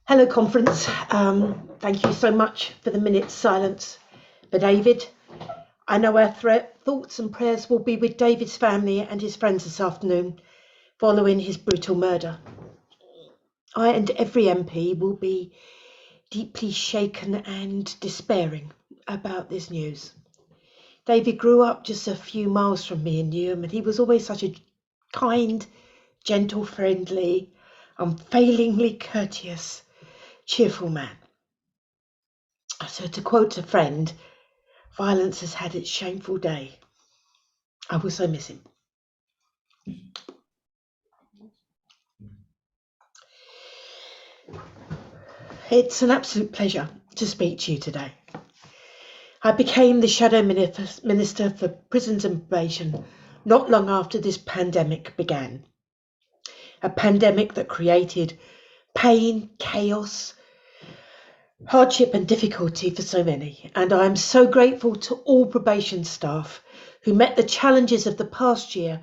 Hello, conference. Thank you so much for the minute's silence for David. I know our thoughts and prayers will be with David's family and his friends this afternoon following his brutal murder. I and every MP will be deeply shaken and despairing about this news. David grew up just a few miles from me in Newham, and he was always such a kind, gentle, friendly, unfailingly courteous, cheerful man. So to quote a friend, violence has had its shameful day. I will so miss him. It's an absolute pleasure to speak to you today. I became the Shadow Minister for Prisons and Probation not long after this pandemic began. A pandemic that created pain, chaos, hardship and difficulty for so many. And I'm so grateful to all probation staff who met the challenges of the past year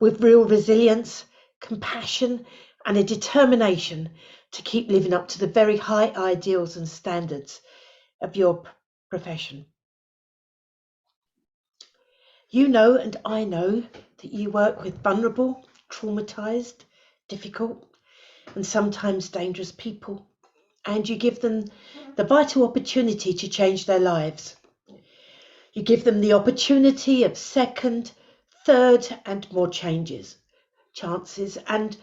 with real resilience, compassion and a determination to keep living up to the very high ideals and standards of your profession. You know, and I know, that you work with vulnerable, traumatised, difficult and sometimes dangerous people, and you give them the vital opportunity to change their lives. You give them the opportunity of second, third and more chances, and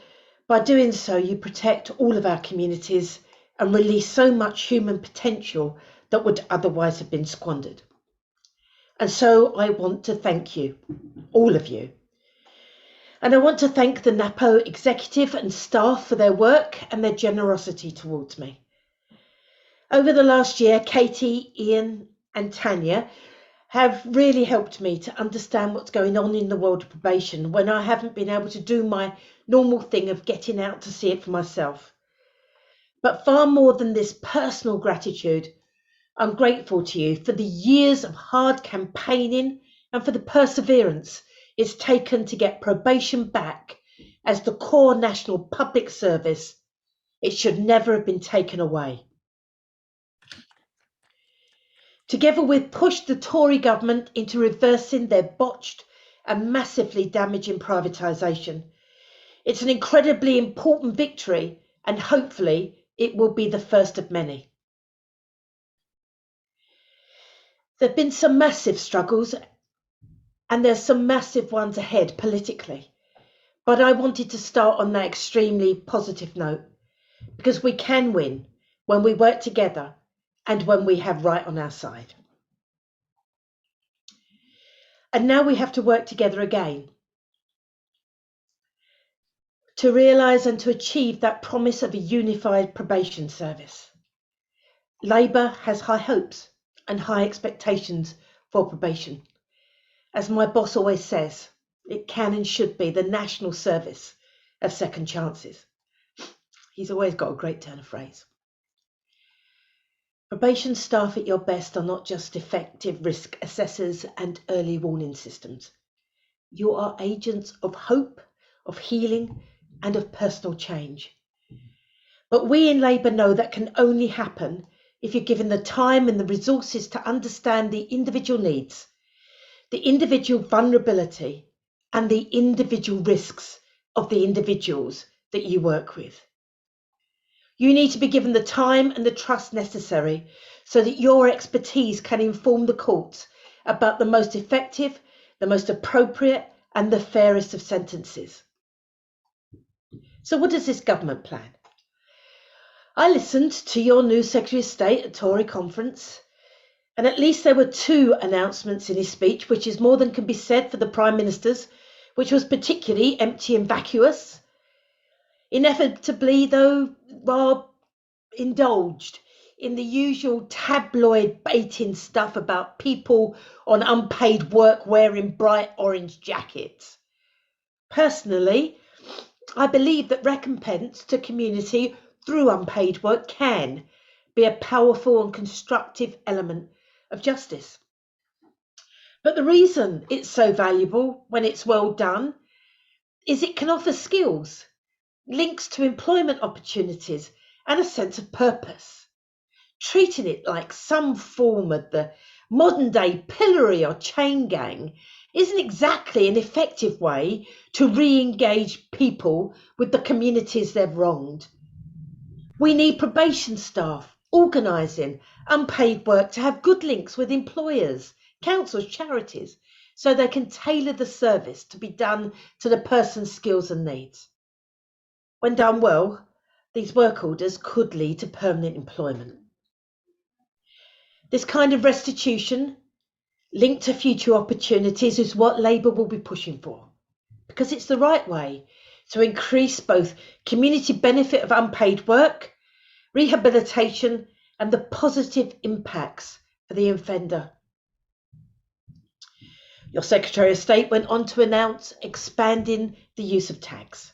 by doing so you protect all of our communities and release so much human potential that would otherwise have been squandered. And so I want to thank you, all of you. And I want to thank the Napo executive and staff for their work and their generosity towards me. Over the last year, Katie, Ian and Tanya have really helped me to understand what's going on in the world of probation when I haven't been able to do my normal thing of getting out to see it for myself. But far more than this personal gratitude, I'm grateful to you for the years of hard campaigning and for the perseverance it's taken to get probation back as the core national public service. It should never have been taken away. Together we've pushed the Tory government into reversing their botched and massively damaging privatisation. It's an incredibly important victory and hopefully it will be the first of many. There have been some massive struggles and there's some massive ones ahead politically. But I wanted to start on that extremely positive note because we can win when we work together and when we have right on our side. And now we have to work together again to realise and to achieve that promise of a unified probation service. Labour has high hopes and high expectations for probation. As my boss always says, it can and should be the national service of second chances. He's always got a great turn of phrase. Probation staff at your best are not just effective risk assessors and early warning systems. You are agents of hope, of healing and of personal change. But we in Labour know that can only happen if you're given the time and the resources to understand the individual needs, the individual vulnerability and the individual risks of the individuals that you work with. You need to be given the time and the trust necessary so that your expertise can inform the courts about the most effective, the most appropriate and the fairest of sentences. So what does this government plan? I listened to your new Secretary of State at Tory conference, and at least there were two announcements in his speech, which is more than can be said for the Prime Minister's, which was particularly empty and vacuous. Inevitably, though, Rob indulged in the usual tabloid baiting stuff about people on unpaid work wearing bright orange jackets. Personally, I believe that recompense to community through unpaid work can be a powerful and constructive element of justice. But the reason it's so valuable when it's well done is it can offer skills, links to employment opportunities and a sense of purpose. Treating it like some form of the modern day pillory or chain gang isn't exactly an effective way to re-engage people with the communities they've wronged. We need probation staff organising unpaid work to have good links with employers, councils, charities, so they can tailor the service to be done to the person's skills and needs. When done well, these work orders could lead to permanent employment. This kind of restitution linked to future opportunities is what Labour will be pushing for, because it's the right way to increase both community benefit of unpaid work, rehabilitation, and the positive impacts for the offender. Your Secretary of State went on to announce expanding the use of tags.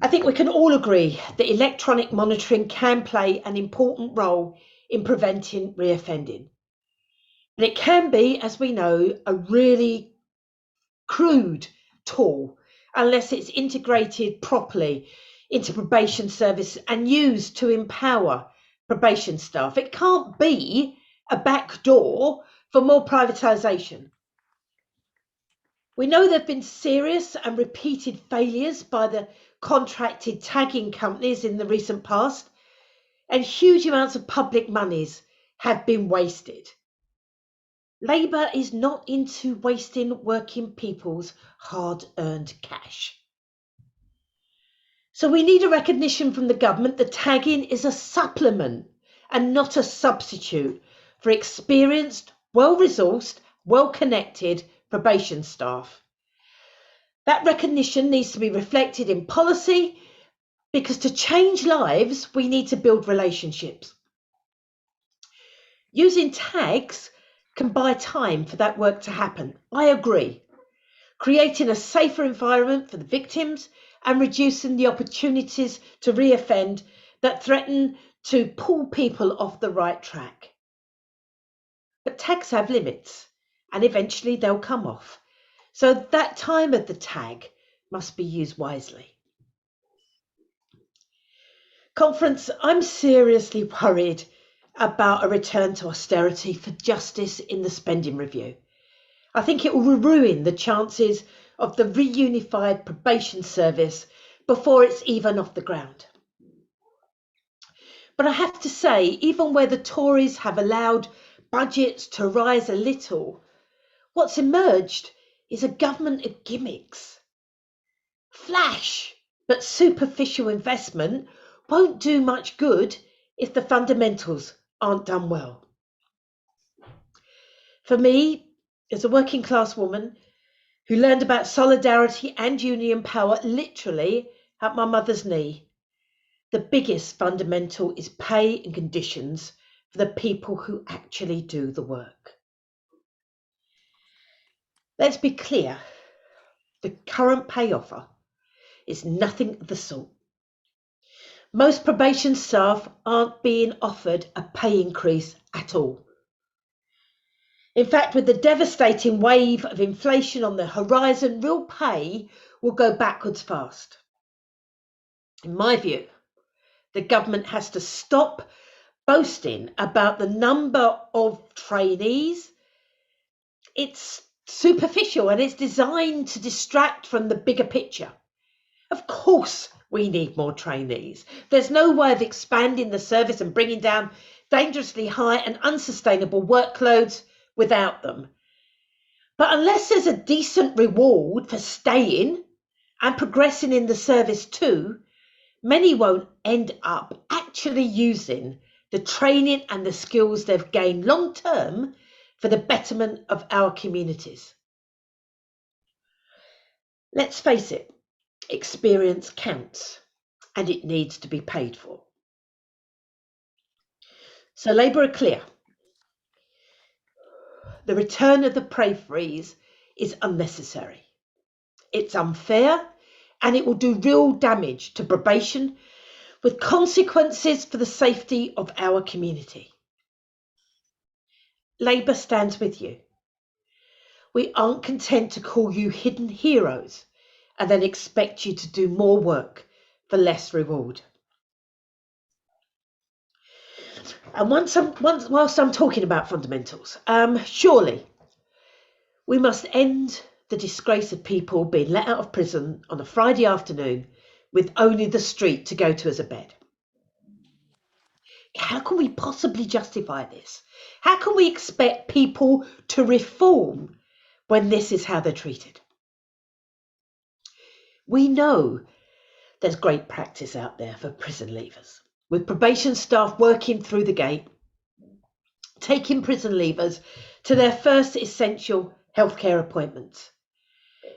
I think we can all agree that electronic monitoring can play an important role in preventing reoffending. But it can be, as we know, a really crude tool unless it's integrated properly into probation service and used to empower probation staff. It can't be a back door for more privatisation. We know there have been serious and repeated failures by the contracted tagging companies in the recent past, and huge amounts of public monies have been wasted. Labour is not into wasting working people's hard-earned cash. So we need a recognition from the government that tagging is a supplement and not a substitute for experienced, well-resourced, well-connected probation staff. That recognition needs to be reflected in policy, because to change lives, we need to build relationships. Using tags can buy time for that work to happen. I agree. Creating a safer environment for the victims and reducing the opportunities to reoffend that threaten to pull people off the right track. But tags have limits, and eventually they'll come off. So that time of the tag must be used wisely. Conference, I'm seriously worried about a return to austerity for justice in the spending review. I think it will ruin the chances of the reunified probation service before it's even off the ground. But I have to say, even where the Tories have allowed budgets to rise a little, what's emerged is a government of gimmicks. Flash but superficial investment won't do much good if the fundamentals aren't done well. For me, as a working class woman who learned about solidarity and union power literally at my mother's knee, the biggest fundamental is pay and conditions for the people who actually do the work. Let's be clear, the current pay offer is nothing of the sort. Most probation staff aren't being offered a pay increase at all. In fact, with the devastating wave of inflation on the horizon, real pay will go backwards fast. In my view, the government has to stop boasting about the number of trainees. It's superficial and it's designed to distract from the bigger picture. Of course, we need more trainees. There's no way of expanding the service and bringing down dangerously high and unsustainable workloads without them. But unless there's a decent reward for staying and progressing in the service too, many won't end up actually using the training and the skills they've gained long term for the betterment of our communities. Let's face it, experience counts and it needs to be paid for. So Labour are clear. The return of the pay freeze is unnecessary. It's unfair and it will do real damage to probation with consequences for the safety of our community. Labour stands with you. We aren't content to call you hidden heroes and then expect you to do more work for less reward. And whilst I'm talking about fundamentals, surely we must end the disgrace of people being let out of prison on a Friday afternoon with only the street to go to as a bed. How can we possibly justify this? How can we expect people to reform when this is how they're treated? We know there's great practice out there for prison leavers, with probation staff working through the gate, taking prison leavers to their first essential healthcare appointments.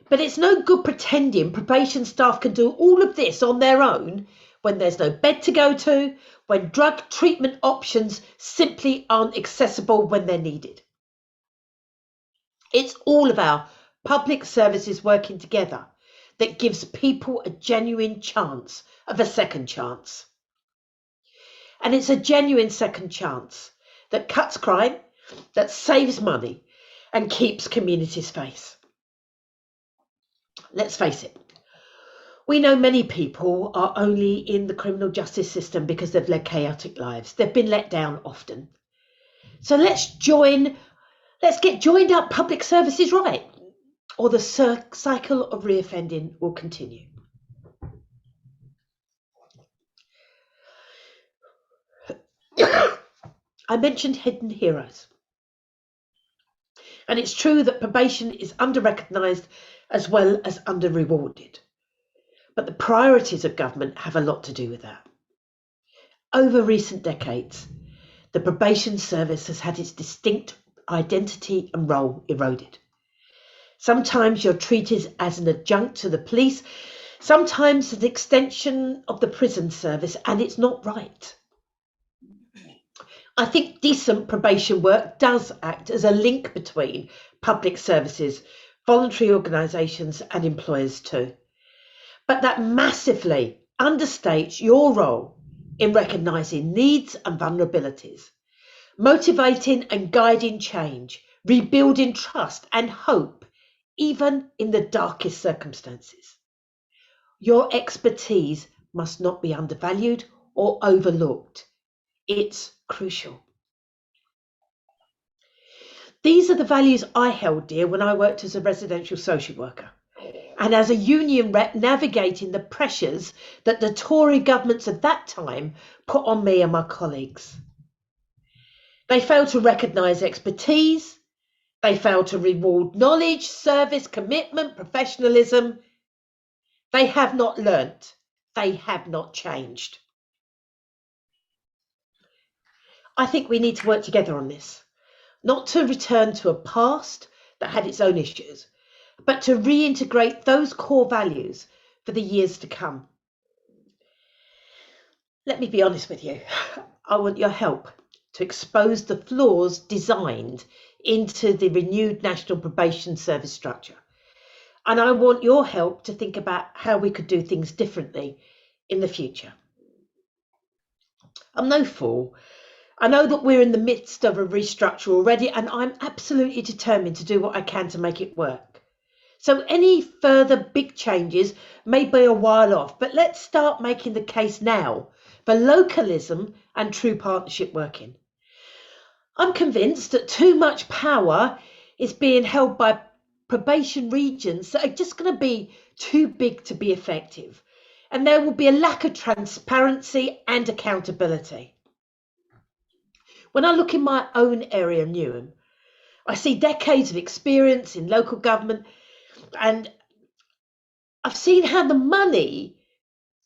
But it's no good pretending probation staff can do all of this on their own when there's no bed to go to, when drug treatment options simply aren't accessible when they're needed. It's all of our public services working together that gives people a genuine chance of a second chance. And it's a genuine second chance that cuts crime, that saves money and keeps communities safe. Let's face it, we know many people are only in the criminal justice system because they've led chaotic lives. They've been let down often. So let's get joined up public services right, or the cycle of reoffending will continue. I mentioned hidden heroes. And it's true that probation is under-recognised as well as under-rewarded. But the priorities of government have a lot to do with that. Over recent decades, the probation service has had its distinct identity and role eroded. Sometimes you're treated as an adjunct to the police, sometimes as an extension of the prison service, and it's not right. I think decent probation work does act as a link between public services, voluntary organisations and employers too. But that massively understates your role in recognising needs and vulnerabilities, motivating and guiding change, rebuilding trust and hope, even in the darkest circumstances. Your expertise must not be undervalued or overlooked. It's crucial. These are the values I held dear when I worked as a residential social worker and as a union rep navigating the pressures that the Tory governments of that time put on me and my colleagues. They failed to recognise expertise, they failed to reward knowledge, service, commitment, professionalism. They have not learnt, they have not changed. I think we need to work together on this, not to return to a past that had its own issues, but to reintegrate those core values for the years to come. Let me be honest with you. I want your help to expose the flaws designed into the renewed National Probation Service structure. And I want your help to think about how we could do things differently in the future. I'm no fool. I know that we're in the midst of a restructure already, and I'm absolutely determined to do what I can to make it work. So any further big changes may be a while off, but let's start making the case now for localism and true partnership working. I'm convinced that too much power is being held by probation regions that are just going to be too big to be effective, and there will be a lack of transparency and accountability. When I look in my own area, Newham, I see decades of experience in local government, and I've seen how the money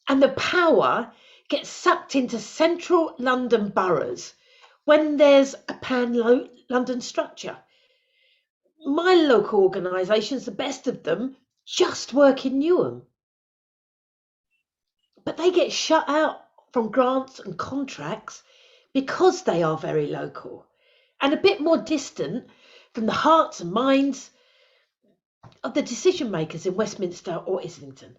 and the power get sucked into central London boroughs when there's a pan-London structure. My local organisations, the best of them, just work in Newham. But they get shut out from grants and contracts because they are very local and a bit more distant from the hearts and minds of the decision makers in Westminster or Islington.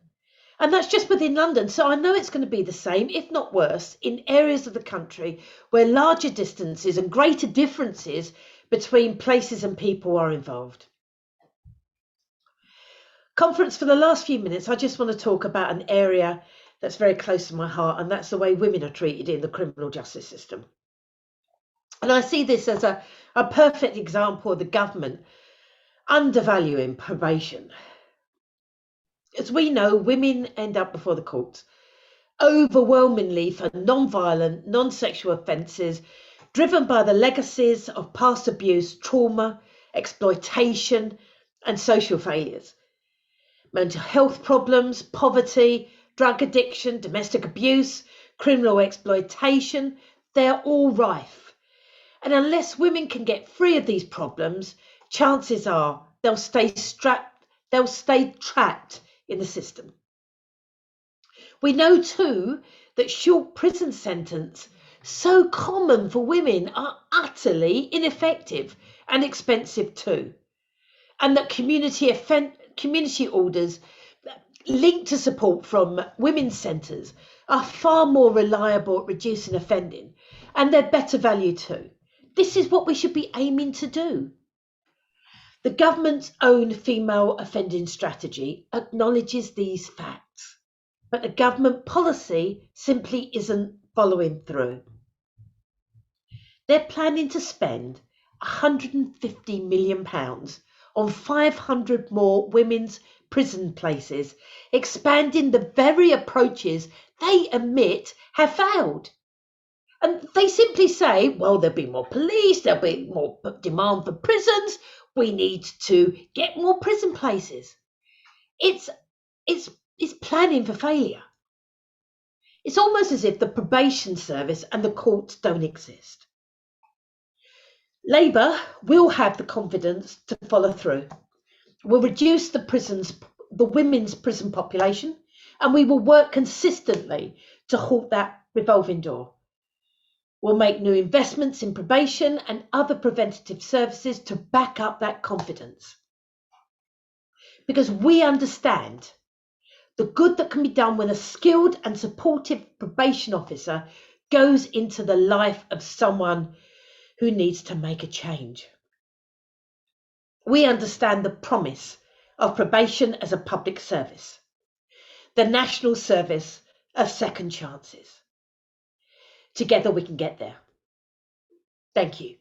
And that's just within London. So I know it's going to be the same, if not worse, in areas of the country where larger distances and greater differences between places and people are involved. Conference, for the last few minutes, I just want to talk about an area that's very close to my heart, and that's the way women are treated in the criminal justice system. And I see this as a perfect example of the government undervaluing probation. As we know, women end up before the courts overwhelmingly for non-violent, non-sexual offences, driven by the legacies of past abuse, trauma, exploitation, and social failures. Mental health problems, poverty, drug addiction, domestic abuse, criminal exploitation, they're all rife. And unless women can get free of these problems, chances are they'll stay trapped in the system. We know too that short prison sentences, so common for women, are utterly ineffective and expensive too. And that community orders linked to support from women's centres are far more reliable at reducing offending, and they're better value too. This is what we should be aiming to do. The government's own female offending strategy acknowledges these facts, but the government policy simply isn't following through. They're planning to spend £150 million on 500 more women's prison places, expanding the very approaches they admit have failed. And they simply say, well, there'll be more police, there'll be more demand for prisons, we need to get more prison places. It's planning for failure. It's almost as if the probation service and the courts don't exist. Labour will have the confidence to follow through. We'll reduce the women's prison population, and we will work consistently to halt that revolving door. We'll make new investments in probation and other preventative services to back up that confidence. Because we understand the good that can be done when a skilled and supportive probation officer goes into the life of someone who needs to make a change. We understand the promise of probation as a public service, the national service of second chances. Together we can get there. Thank you.